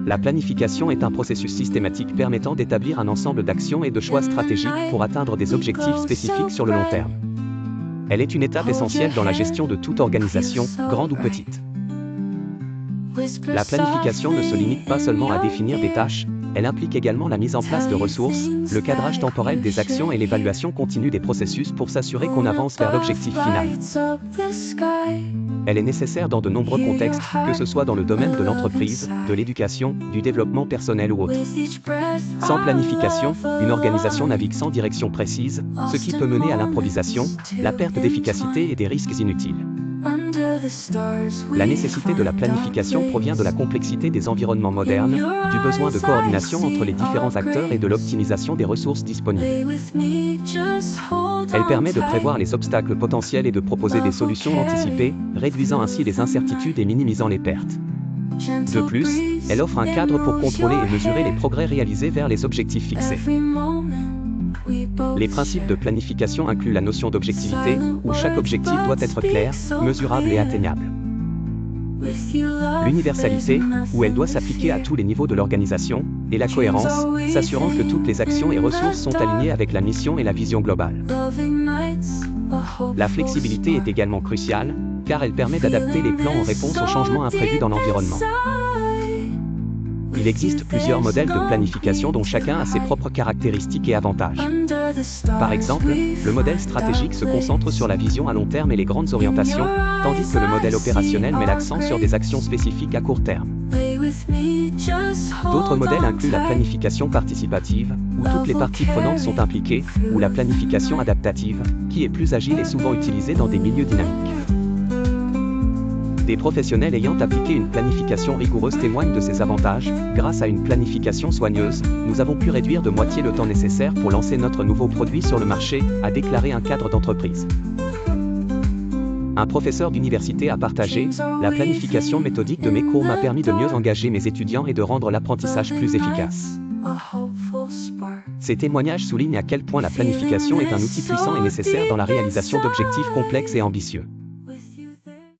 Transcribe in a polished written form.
La planification est un processus systématique permettant d'établir un ensemble d'actions et de choix stratégiques pour atteindre des objectifs spécifiques sur le long terme. Elle est une étape essentielle dans la gestion de toute organisation, grande ou petite. La planification ne se limite pas seulement à définir des tâches, elle implique également la mise en place de ressources, le cadrage temporel des actions et l'évaluation continue des processus pour s'assurer qu'on avance vers l'objectif final. Elle est nécessaire dans de nombreux contextes, que ce soit dans le domaine de l'entreprise, de l'éducation, du développement personnel ou autre. Sans planification, une organisation navigue sans direction précise, ce qui peut mener à l'improvisation, la perte d'efficacité et des risques inutiles. La nécessité de la planification provient de la complexité des environnements modernes, du besoin de coordination entre les différents acteurs et de l'optimisation des ressources disponibles. Elle permet de prévoir les obstacles potentiels et de proposer des solutions anticipées, réduisant ainsi les incertitudes et minimisant les pertes. De plus, elle offre un cadre pour contrôler et mesurer les progrès réalisés vers les objectifs fixés. Les principes de planification incluent la notion d'objectivité, où chaque objectif doit être clair, mesurable et atteignable. L'universalité, où elle doit s'appliquer à tous les niveaux de l'organisation, et la cohérence, s'assurant que toutes les actions et ressources sont alignées avec la mission et la vision globale. La flexibilité est également cruciale, car elle permet d'adapter les plans en réponse aux changements imprévus dans l'environnement. Il existe plusieurs modèles de planification dont chacun a ses propres caractéristiques et avantages. Par exemple, le modèle stratégique se concentre sur la vision à long terme et les grandes orientations, tandis que le modèle opérationnel met l'accent sur des actions spécifiques à court terme. D'autres modèles incluent la planification participative, où toutes les parties prenantes sont impliquées, ou la planification adaptative, qui est plus agile et souvent utilisée dans des milieux dynamiques. Des professionnels ayant appliqué une planification rigoureuse témoignent de ces avantages. Grâce à une planification soigneuse, nous avons pu réduire de moitié le temps nécessaire pour lancer notre nouveau produit sur le marché, a déclaré un cadre d'entreprise. Un professeur d'université a partagé « La planification méthodique de mes cours m'a permis de mieux engager mes étudiants et de rendre l'apprentissage plus efficace. » Ces témoignages soulignent à quel point la planification est un outil puissant et nécessaire dans la réalisation d'objectifs complexes et ambitieux.